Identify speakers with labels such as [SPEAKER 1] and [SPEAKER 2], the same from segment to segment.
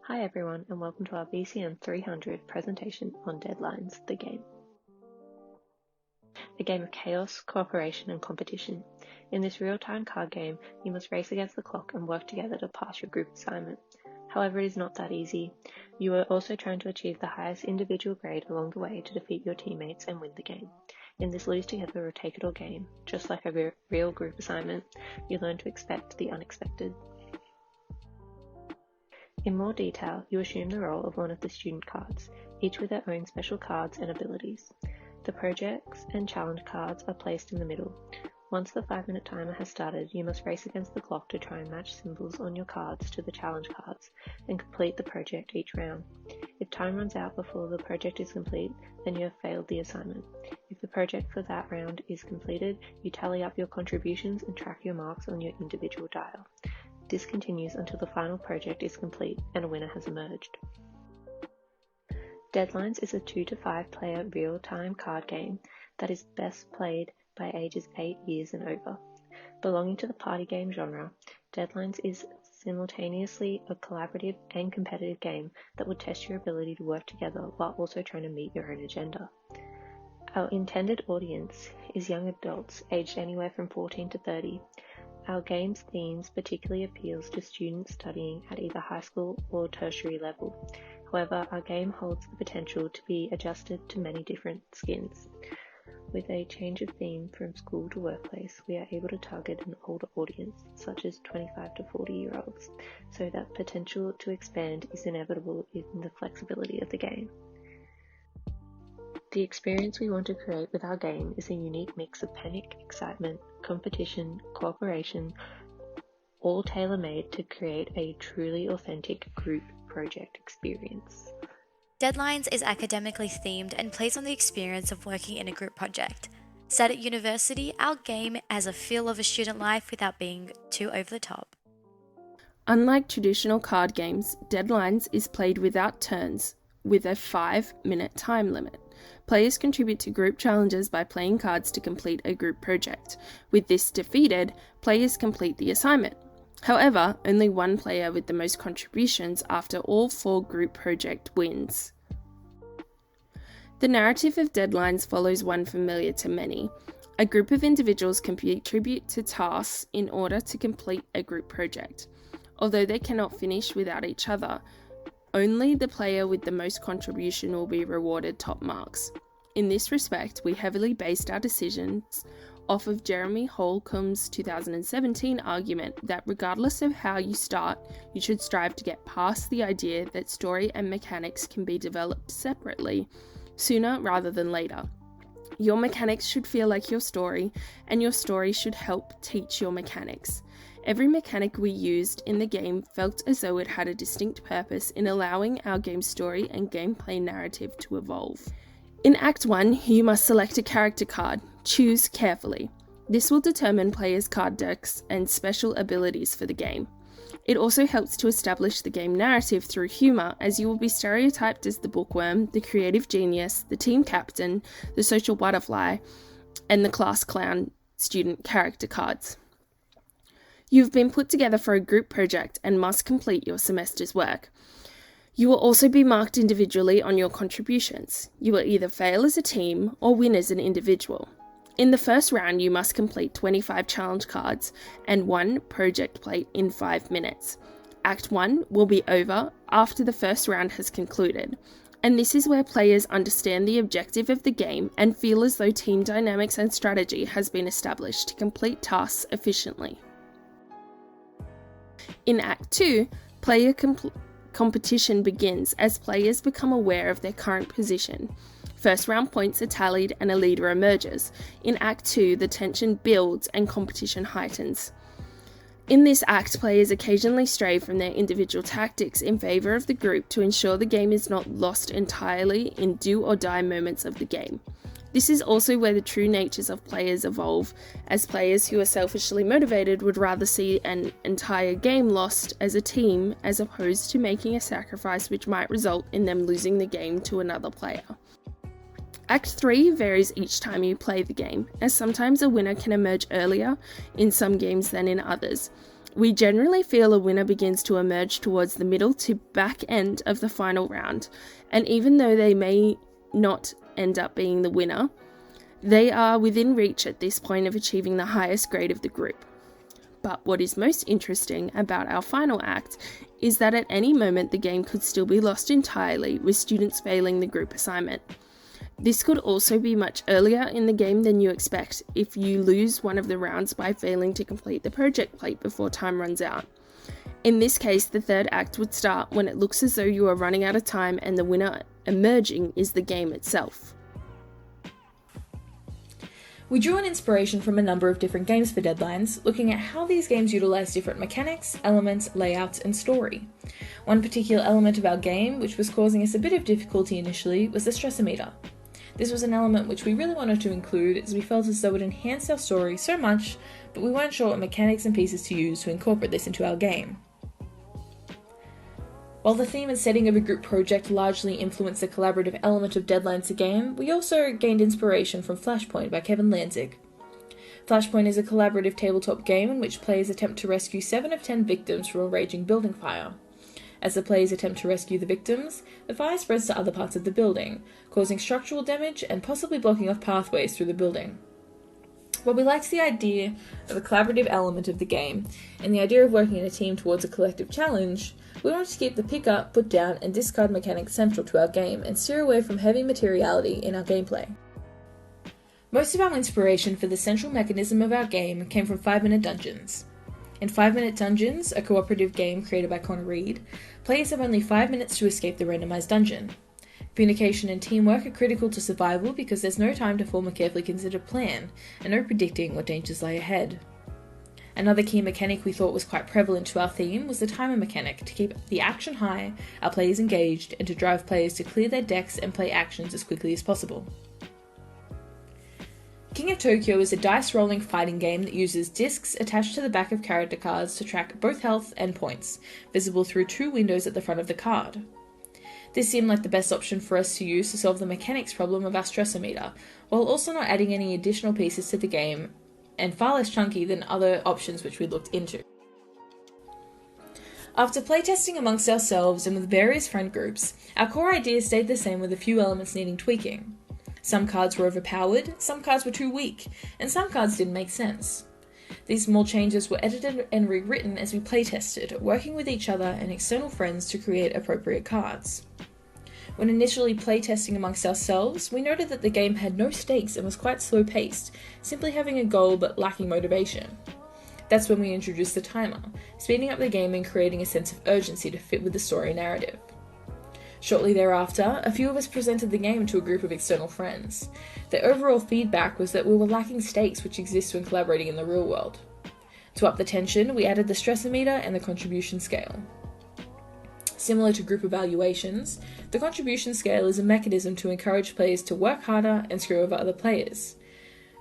[SPEAKER 1] Hi everyone and welcome to our BCM 300 presentation on Deadlines, the game. A game of chaos, cooperation and competition. In this real-time card game, you must race against the clock and work together to pass your group assignment. However, it is not that easy. You are also trying to achieve the highest individual grade along the way to defeat your teammates and win the game. In this lose together or take it all game, just like a real group assignment, you learn to expect the unexpected. In more detail, you assume the role of one of the student cards, each with their own special cards and abilities. The projects and challenge cards are placed in the middle. Once the 5-minute timer has started, you must race against the clock to try and match symbols on your cards to the challenge cards and complete the project each round. If time runs out before the project is complete, then you have failed the assignment. If the project for that round is completed, you tally up your contributions and track your marks on your individual dial. This continues until the final project is complete and a winner has emerged. Deadlines is a 2 to 5 player real-time card game that is best played by ages 8 years and over. Belonging to the party game genre, Deadlines is simultaneously a collaborative and competitive game that will test your ability to work together while also trying to meet your own agenda. Our intended audience is young adults aged anywhere from 14 to 30. Our game's themes particularly appeals to students studying at either high school or tertiary level. However, our game holds the potential to be adjusted to many different skins. With a change of theme from school to workplace, we are able to target an older audience, such as 25 to 40-year-olds, so that potential to expand is inevitable in the flexibility of the game. The experience we want to create with our game is a unique mix of panic, excitement, competition, cooperation, all tailor-made to create a truly authentic group project experience.
[SPEAKER 2] Deadlines is academically themed and plays on the experience of working in a group project. Set at university, our game has a feel of a student life without being too over the top.
[SPEAKER 3] Unlike traditional card games, Deadlines is played without turns, with a 5-minute time limit. Players contribute to group challenges by playing cards to complete a group project. With this defeated, players complete the assignment. However, only one player with the most contributions after all 4 group project wins. The narrative of Deadlines follows one familiar to many. A group of individuals contribute to tasks in order to complete a group project. Although they cannot finish without each other, only the player with the most contribution will be rewarded top marks. In this respect, we heavily based our decisions off of Jeremy Holcomb's 2017 argument that regardless of how you start, you should strive to get past the idea that story and mechanics can be developed separately, sooner rather than later. Your mechanics should feel like your story, and your story should help teach your mechanics. Every mechanic we used in the game felt as though it had a distinct purpose in allowing our game story and gameplay narrative to evolve. In Act 1, you must select a character card. Choose carefully. This will determine players' card decks and special abilities for the game. It also helps to establish the game narrative through humour, as you will be stereotyped as the bookworm, the creative genius, the team captain, the social butterfly, and the class clown student character cards. You have been put together for a group project and must complete your semester's work. You will also be marked individually on your contributions. You will either fail as a team or win as an individual. In the first round, you must complete 25 challenge cards and 1 project plate in 5 minutes. Act 1 will be over after the first round has concluded, and this is where players understand the objective of the game and feel as though team dynamics and strategy has been established to complete tasks efficiently. In Act 2, player competition begins as players become aware of their current position. First round points are tallied and a leader emerges. In Act 2, the tension builds and competition heightens. In this act, players occasionally stray from their individual tactics in favour of the group to ensure the game is not lost entirely in do-or-die moments of the game. This is also where the true natures of players evolve, as players who are selfishly motivated would rather see an entire game lost as a team as opposed to making a sacrifice which might result in them losing the game to another player. Act 3 varies each time you play the game, as sometimes a winner can emerge earlier in some games than in others. We generally feel a winner begins to emerge towards the middle to back end of the final round, and even though they may not end up being the winner, they are within reach at this point of achieving the highest grade of the group. But what is most interesting about our final act is that at any moment the game could still be lost entirely, with students failing the group assignment. This could also be much earlier in the game than you expect if you lose one of the rounds by failing to complete the project plate before time runs out. In this case, the third act would start when it looks as though you are running out of time and the winner emerging is the game itself.
[SPEAKER 4] We drew on inspiration from a number of different games for Deadlines, looking at how these games utilise different mechanics, elements, layouts, and story. One particular element of our game, which was causing us a bit of difficulty initially, was the Stressor Meter. This was an element which we really wanted to include as we felt as though it enhanced our story so much, but we weren't sure what mechanics and pieces to use to incorporate this into our game. While the theme and setting of a group project largely influenced the collaborative element of Deadlines the game, we also gained inspiration from Flashpoint by Kevin Lanzig. Flashpoint is a collaborative tabletop game in which players attempt to rescue 7 of 10 victims from a raging building fire. As the players attempt to rescue the victims, the fire spreads to other parts of the building, causing structural damage and possibly blocking off pathways through the building. While we liked the idea of a collaborative element of the game, and the idea of working in a team towards a collective challenge, we wanted to keep the pick up, put down, and discard mechanics central to our game and steer away from heavy materiality in our gameplay. Most of our inspiration for the central mechanism of our game came from 5-Minute Dungeons. In 5-Minute Dungeons, a cooperative game created by Connor Reed, players have only 5 minutes to escape the randomized dungeon. Communication and teamwork are critical to survival because there's no time to form a carefully considered plan, and no predicting what dangers lie ahead. Another key mechanic we thought was quite prevalent to our theme was the timer mechanic to keep the action high, our players engaged, and to drive players to clear their decks and play actions as quickly as possible. King of Tokyo is a dice-rolling fighting game that uses discs attached to the back of character cards to track both health and points, visible through 2 windows at the front of the card. This seemed like the best option for us to use to solve the mechanics problem of our Stressor Meter, while also not adding any additional pieces to the game, and far less chunky than other options which we looked into. After playtesting amongst ourselves and with various friend groups, our core idea stayed the same with a few elements needing tweaking. Some cards were overpowered, some cards were too weak, and some cards didn't make sense. These small changes were edited and rewritten as we playtested, working with each other and external friends to create appropriate cards. When initially playtesting amongst ourselves, we noted that the game had no stakes and was quite slow-paced, simply having a goal but lacking motivation. That's when we introduced the timer, speeding up the game and creating a sense of urgency to fit with the story narrative. Shortly thereafter, a few of us presented the game to a group of external friends. Their overall feedback was that we were lacking stakes which exist when collaborating in the real world. To up the tension, we added the Stressor Meter and the contribution scale. Similar to group evaluations, the contribution scale is a mechanism to encourage players to work harder and screw over other players.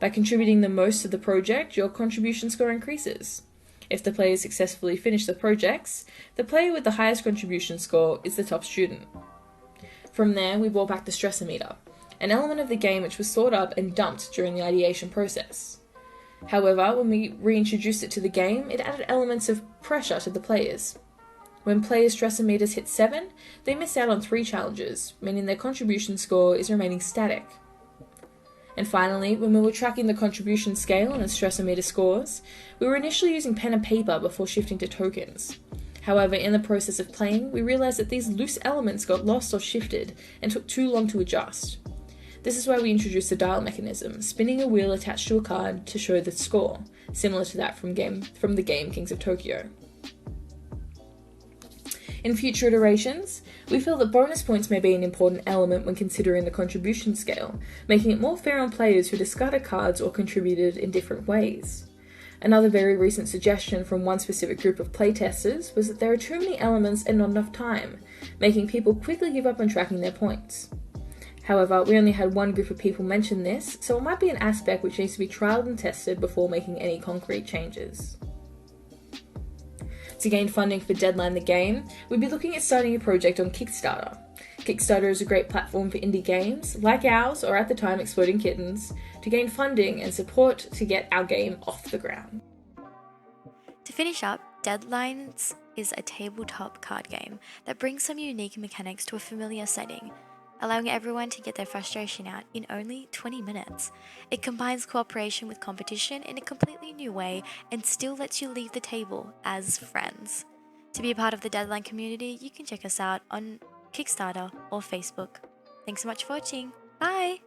[SPEAKER 4] By contributing the most to the project, your contribution score increases. If the players successfully finish the projects, the player with the highest contribution score is the top student. From there, we brought back the Stressor Meter, an element of the game which was thought up and dumped during the ideation process. However, when we reintroduced it to the game, it added elements of pressure to the players. When players' Stressor Meters hit 7, they miss out on 3 challenges, meaning their contribution score is remaining static. And finally, when we were tracking the contribution scale and the Stressor Meter scores, we were initially using pen and paper before shifting to tokens. However, in the process of playing, we realised that these loose elements got lost or shifted and took too long to adjust. This is why we introduced the dial mechanism, spinning a wheel attached to a card to show the score, similar to that from the game Kings of Tokyo. In future iterations, we feel that bonus points may be an important element when considering the contribution scale, making it more fair on players who discarded cards or contributed in different ways. Another very recent suggestion from one specific group of playtesters was that there are too many elements and not enough time, making people quickly give up on tracking their points. However, we only had one group of people mention this, so it might be an aspect which needs to be trialled and tested before making any concrete changes. To gain funding for Deadline the game, we'd be looking at starting a project on Kickstarter. Kickstarter is a great platform for indie games, like ours or at the time Exploding Kittens, to gain funding and support to get our game off the ground.
[SPEAKER 2] To finish up, Deadlines is a tabletop card game that brings some unique mechanics to a familiar setting, allowing everyone to get their frustration out in only 20 minutes. It combines cooperation with competition in a completely new way and still lets you leave the table as friends. To be a part of the Deadline community, you can check us out on Kickstarter or Facebook. Thanks so much for watching. Bye!